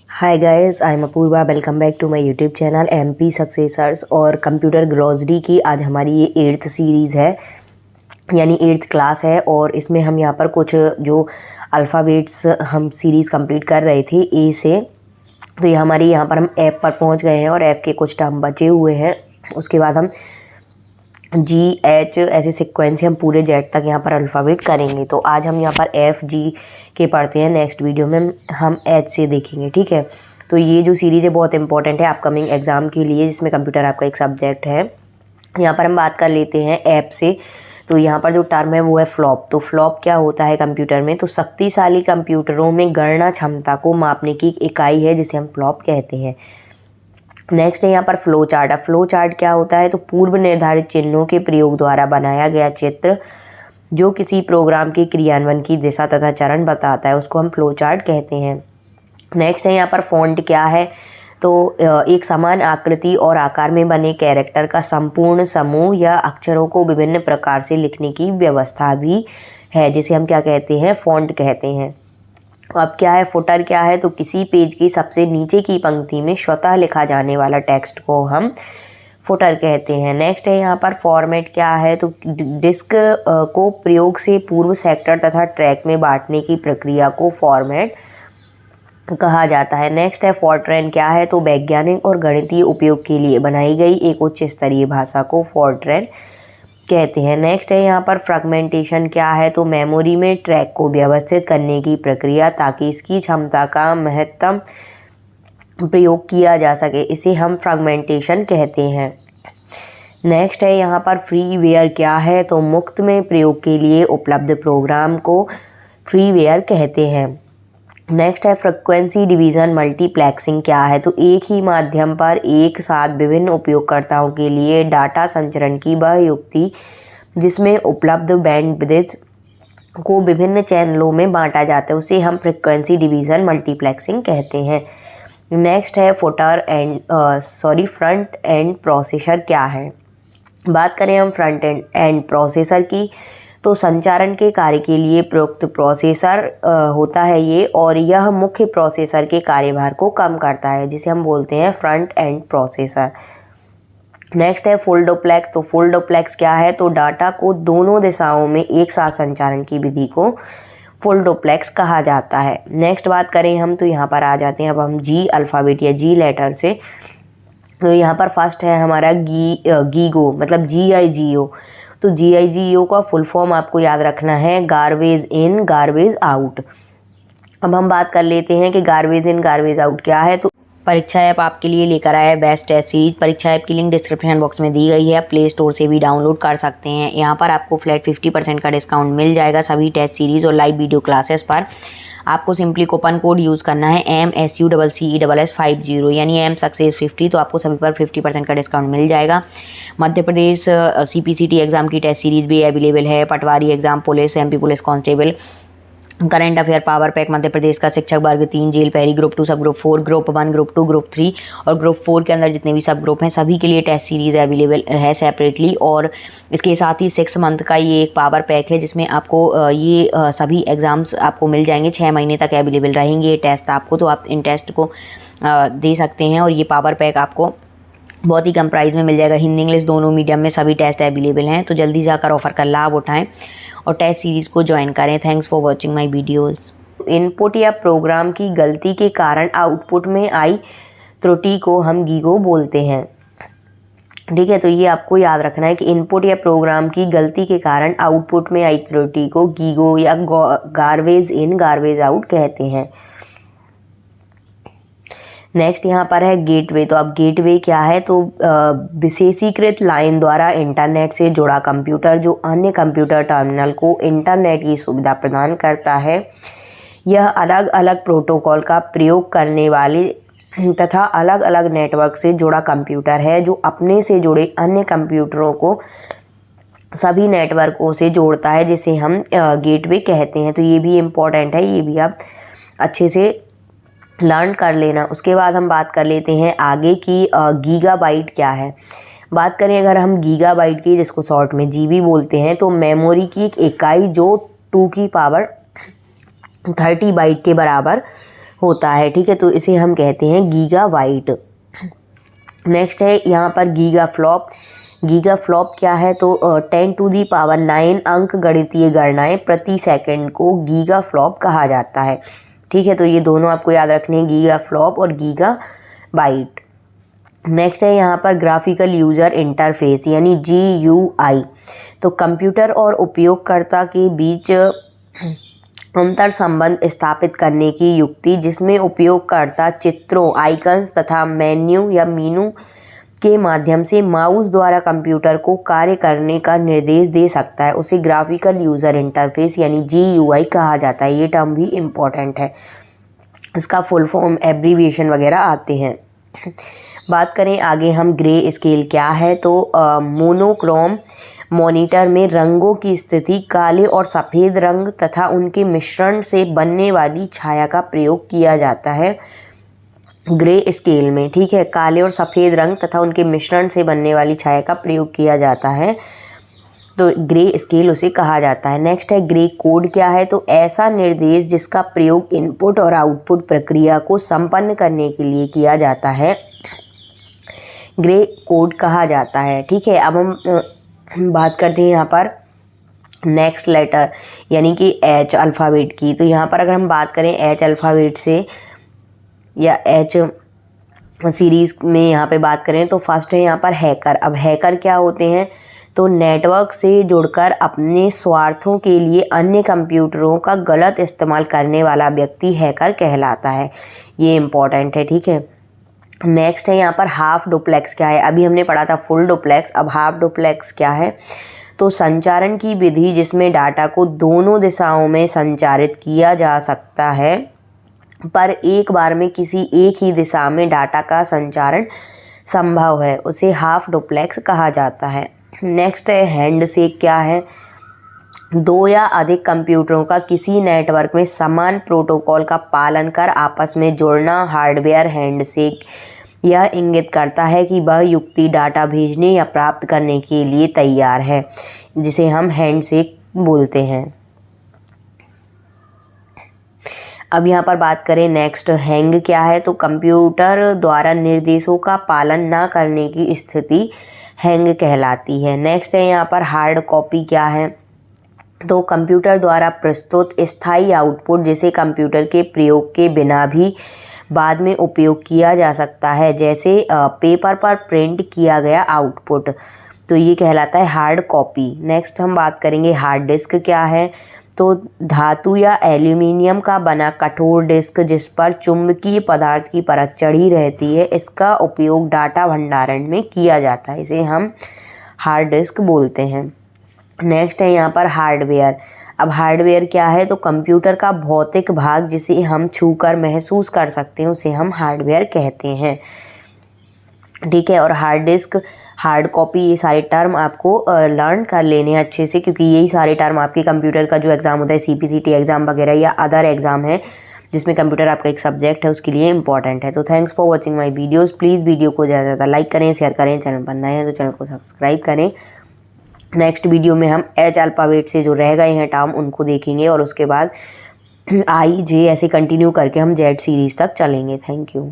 Hi guys, I am Apoorva. Welcome back to my YouTube channel MP successors. और computer glossary की आज हमारी ये 8th सीरीज़ है, यानी 8th क्लास है। और इसमें हम यहाँ पर कुछ जो अल्फ़ाबेट्स हम सीरीज़ कंप्लीट कर रहे थे ए से, तो ये हमारी यहाँ पर हम ऐप पर पहुँच गए हैं और ऐप के कुछ टर्म बचे हुए हैं। उसके बाद हम जी एच ऐसे सिक्वेंस से हम पूरे जेड तक यहाँ पर अल्फ़ाबेट करेंगे। तो आज हम यहाँ पर एफ जी के पढ़ते हैं, नेक्स्ट वीडियो में हम एच से देखेंगे, ठीक है। तो ये जो सीरीज़ है बहुत इंपॉर्टेंट है अपकमिंग एग्ज़ाम के लिए, जिसमें कंप्यूटर आपका एक सब्जेक्ट है। यहाँ पर हम बात कर लेते हैं ऐप से। तो यहाँ पर जो टर्म है वो है फ्लॉप। तो फ्लॉप क्या होता है कंप्यूटर में? तो शक्तिशाली कंप्यूटरों में गणना क्षमता को मापने की इकाई है, जिसे हम फ्लॉप कहते हैं। नेक्स्ट है यहाँ पर फ्लो चार्ट। अब फ्लो चार्ट क्या होता है? तो पूर्व निर्धारित चिन्हों के प्रयोग द्वारा बनाया गया चित्र जो किसी प्रोग्राम के क्रियान्वयन की दिशा तथा चरण बताता है, उसको हम फ्लो चार्ट कहते हैं। नेक्स्ट है यहाँ पर फॉन्ट क्या है? तो एक समान आकृति और आकार में बने कैरेक्टर का संपूर्ण समूह या अक्षरों को विभिन्न प्रकार से लिखने की व्यवस्था भी है, जिसे हम क्या कहते हैं? फॉन्ट कहते हैं। अब क्या है फुटर? क्या है? तो किसी पेज की सबसे नीचे की पंक्ति में स्वतः लिखा जाने वाला टेक्स्ट को हम फुटर कहते हैं। नेक्स्ट है यहाँ पर फॉर्मेट। क्या है? तो डिस्क को प्रयोग से पूर्व सेक्टर तथा ट्रैक में बांटने की प्रक्रिया को फॉर्मेट कहा जाता है। नेक्स्ट है फॉर्ट्रैन। क्या है? तो वैज्ञानिक और गणितीय उपयोग के लिए बनाई गई एक उच्च स्तरीय भाषा को फॉर्ट्रैन कहते हैं। नेक्स्ट है यहाँ पर फ्रेगमेंटेशन। क्या है? तो मेमोरी में ट्रैक को व्यवस्थित करने की प्रक्रिया ताकि इसकी क्षमता का महत्तम प्रयोग किया जा सके, इसे हम फ्रेगमेंटेशन कहते हैं। नेक्स्ट है यहाँ पर फ्रीवेयर। क्या है? तो मुफ्त में प्रयोग के लिए उपलब्ध प्रोग्राम को फ्रीवेयर कहते हैं। नेक्स्ट है फ्रीक्वेंसी डिवीज़न मल्टीप्लेक्सिंग। क्या है? तो एक ही माध्यम पर एक साथ विभिन्न उपयोगकर्ताओं के लिए डाटा संचरण की वह युक्ति जिसमें उपलब्ध बैंडविड्थ को विभिन्न चैनलों में बांटा जाता है, उसे हम फ्रीक्वेंसी डिवीज़न मल्टीप्लेक्सिंग कहते हैं। नेक्स्ट है फ्रंट एंड प्रोसेसर। क्या है? बात करें हम फ्रंट एंड प्रोसेसर की, तो संचारण के कार्य के लिए प्रयुक्त प्रोसेसर होता है ये, और यह मुख्य प्रोसेसर के कार्यभार को कम करता है, जिसे हम बोलते हैं फ्रंट एंड प्रोसेसर। नेक्स्ट है फुल डुप्लेक्स। तो फुल डुप्लेक्स क्या है? तो डाटा को दोनों दिशाओं में एक साथ संचारण की विधि को फुल डुप्लेक्स कहा जाता है। नेक्स्ट बात करें हम, तो यहाँ पर आ जाते हैं अब हम जी अल्फ़ाबेट या जी लेटर से। तो यहाँ पर फर्स्ट है हमारा गीगो, मतलब GIGO। तो GIGO का फुल फॉर्म आपको याद रखना है, गार्बेज इन गार्बेज आउट। अब हम बात कर लेते हैं कि गार्बेज इन गार्बेज आउट क्या है। तो परीक्षा ऐप आपके लिए लेकर आया है बेस्ट टेस्ट सीरीज। परीक्षा ऐप की लिंक डिस्क्रिप्शन बॉक्स में दी गई है, प्ले स्टोर से भी डाउनलोड कर सकते हैं। यहाँ पर आपको फ्लैट 50% का डिस्काउंट मिल जाएगा सभी टेस्ट सीरीज़ और लाइव वीडियो क्लासेस पर। आपको सिंपली कूपन कोड यूज़ करना है MSUCCESS50, यानी M सक्सेस 50। तो आपको सभी पर 50% का डिस्काउंट मिल जाएगा। मध्य प्रदेश CPCT एग्ज़ाम की टेस्ट सीरीज़ भी अवेलेबल है, Patwari exam, police, MP police constable, current affair power pack, Madhya Pradesh का शिक्षक वर्ग 3, जेल पैरी, ग्रुप 2, सब ग्रुप 4, ग्रुप 1, ग्रुप 2, ग्रुप 3 और ग्रुप 4 के अंदर जितने भी सब ग्रुप हैं सभी के लिए टेस्ट सीरीज़ अवेलेबल है सेपरेटली। और इसके साथ ही 6 मंथ का ये एक पावर पैक है, जिसमें आपको ये सभी एग्ज़ाम्स आपको मिल जाएंगे, 6 महीने तक अवेलेबल रहेंगे ये टेस्ट आपको। तो आप इन टेस्ट को दे सकते हैं और ये पावर पैक आपको बहुत ही कम प्राइस में मिल जाएगा। हिंदी इंग्लिश दोनों मीडियम में सभी टेस्ट अवेलेबल हैं, तो जल्दी जाकर ऑफ़र का लाभ उठाएं और टेस्ट सीरीज़ को ज्वाइन करें। Thanks for watching my videos. Input या प्रोग्राम की गलती के कारण आउटपुट में आई त्रुटि को हम गीगो बोलते हैं, ठीक है। तो ये आपको याद रखना है कि इनपुट या प्रोग्राम की गलती के कारण आउटपुट में आई त्रुटि को गीगो या गार्बेज इन गार्बेज आउट कहते हैं। नेक्स्ट यहाँ पर है गेटवे। तो अब गेटवे क्या है? तो विशेषीकृत लाइन द्वारा इंटरनेट से जुड़ा कंप्यूटर जो अन्य कंप्यूटर टर्मिनल को इंटरनेट की सुविधा प्रदान करता है। यह अलग अलग प्रोटोकॉल का प्रयोग करने वाले तथा अलग अलग नेटवर्क से जुड़ा कंप्यूटर है, जो अपने से जुड़े अन्य कंप्यूटरों को सभी नेटवर्कों से जोड़ता है, जिसे हम गेटवे कहते हैं। तो ये भी इम्पोर्टेंट है, ये भी आप अच्छे से लर्न कर लेना। उसके बाद हम बात कर लेते हैं आगे की गीगाबाइट क्या है। बात करें अगर हम गीगाबाइट की, जिसको शॉर्ट में GB बोलते हैं, तो मेमोरी की एक इकाई जो 2 की पावर 30 बाइट के बराबर होता है, ठीक है, तो इसे हम कहते हैं गीगाबाइट। नेक्स्ट है यहाँ पर गीगा फ्लॉप। गीगा फ्लॉप क्या है, तो 10⁹ अंक गणितीय गणनाएं प्रति सेकंड को गीगा फ्लॉप कहा जाता है, ठीक है, तो ये दोनों आपको याद रखने हैं, गीगा फ्लॉप और गीगा बाइट। नेक्स्ट है यहाँ पर ग्राफिकल यूज़र इंटरफेस यानी GUI। तो कंप्यूटर और उपयोगकर्ता के बीच अंतर संबंध स्थापित करने की युक्ति, जिसमें उपयोगकर्ता चित्रों, आइकन्स तथा मेन्यू या मीनू के माध्यम से माउस द्वारा कंप्यूटर को कार्य करने का निर्देश दे सकता है, उसे ग्राफिकल यूज़र इंटरफेस यानी GUI कहा जाता है। ये टर्म भी इम्पॉर्टेंट है, इसका फुल फॉर्म एब्रीविएशन वगैरह आते हैं। बात करें आगे हम ग्रे स्केल क्या है, तो मोनोक्रोम मॉनिटर में रंगों की स्थिति काले और सफ़ेद रंग तथा उनके मिश्रण से बनने वाली छाया का प्रयोग किया जाता है ग्रे स्केल में, ठीक है, काले और सफ़ेद रंग तथा उनके मिश्रण से बनने वाली छाया का प्रयोग किया जाता है, तो ग्रे स्केल उसे कहा जाता है। नेक्स्ट है ग्रे कोड क्या है, तो ऐसा निर्देश जिसका प्रयोग इनपुट और आउटपुट प्रक्रिया को संपन्न करने के लिए किया जाता है, ग्रे कोड कहा जाता है, ठीक है। अब हम बात करते हैं यहाँ पर नेक्स्ट लेटर यानी कि H अल्फ़ाबेट की। तो यहाँ पर अगर हम बात करें H अल्फ़ाबेट से या H सीरीज़ में यहाँ पे बात करें, तो फर्स्ट है यहाँ पर हैकर। अब हैकर क्या होते हैं, तो नेटवर्क से जुड़कर अपने स्वार्थों के लिए अन्य कंप्यूटरों का गलत इस्तेमाल करने वाला व्यक्ति हैकर कहलाता है, ये इम्पॉर्टेंट है, ठीक है। नेक्स्ट है यहाँ पर हाफ डुप्लेक्स क्या है, अभी हमने पढ़ा था फुल डुप्लेक्स, अब हाफ डुप्लेक्स क्या है, तो संचारण की विधि जिसमें डाटा को दोनों दिशाओं में संचारित किया जा सकता है, पर एक बार में किसी एक ही दिशा में डाटा का संचारण संभव है, उसे हाफ डुप्लेक्स कहा जाता है। नेक्स्ट है हैंडशेक क्या है, दो या अधिक कंप्यूटरों का किसी नेटवर्क में समान प्रोटोकॉल का पालन कर आपस में जुड़ना हार्डवेयर हैंडशेक यह इंगित करता है कि वह युक्ति डाटा भेजने या प्राप्त करने के लिए तैयार है, जिसे हम हैंडशेक बोलते हैं। अब यहाँ पर बात करें नेक्स्ट हैंग क्या है, तो कंप्यूटर द्वारा निर्देशों का पालन न करने की स्थिति हैंग कहलाती है। नेक्स्ट है यहाँ पर हार्ड कॉपी क्या है, तो कंप्यूटर द्वारा प्रस्तुत स्थायी आउटपुट जिसे कंप्यूटर के प्रयोग के बिना भी बाद में उपयोग किया जा सकता है, जैसे पेपर पर प्रिंट किया गया आउटपुट, तो ये कहलाता है हार्ड कॉपी। नेक्स्ट हम बात करेंगे हार्ड डिस्क क्या है, तो धातु या एल्यूमिनियम का बना कठोर डिस्क जिस पर चुंबकीय पदार्थ की परत चढ़ी रहती है, इसका उपयोग डाटा भंडारण में किया जाता है, इसे हम हार्ड डिस्क बोलते हैं। नेक्स्ट है यहाँ पर हार्डवेयर। अब हार्डवेयर क्या है, तो कंप्यूटर का भौतिक भाग जिसे हम छूकर महसूस कर सकते हैं, उसे हम हार्डवेयर कहते हैं, ठीक है। और हार्ड डिस्क, हार्ड कॉपी, ये सारे टर्म आपको लर्न कर लेने हैं अच्छे से, क्योंकि यही सारे टर्म आपके कंप्यूटर का जो एग्ज़ाम होता है CPCT एग्ज़ाम वगैरह या अदर एग्ज़ाम है जिसमें कंप्यूटर आपका एक सब्जेक्ट है, उसके लिए इंपॉर्टेंट है। तो thanks for watching my videos. Please video को ज़्यादा से ज़्यादा लाइक करें, शेयर करें, चैनल पर नए हैं तो चैनल को सब्सक्राइब करें। नेक्स्ट वीडियो में हम H अल्फ़ाबेट से जो रह गए हैं टर्म उनको देखेंगे और उसके बाद I J ऐसे कंटिन्यू करके हम Z सीरीज़ तक चलेंगे। Thank you.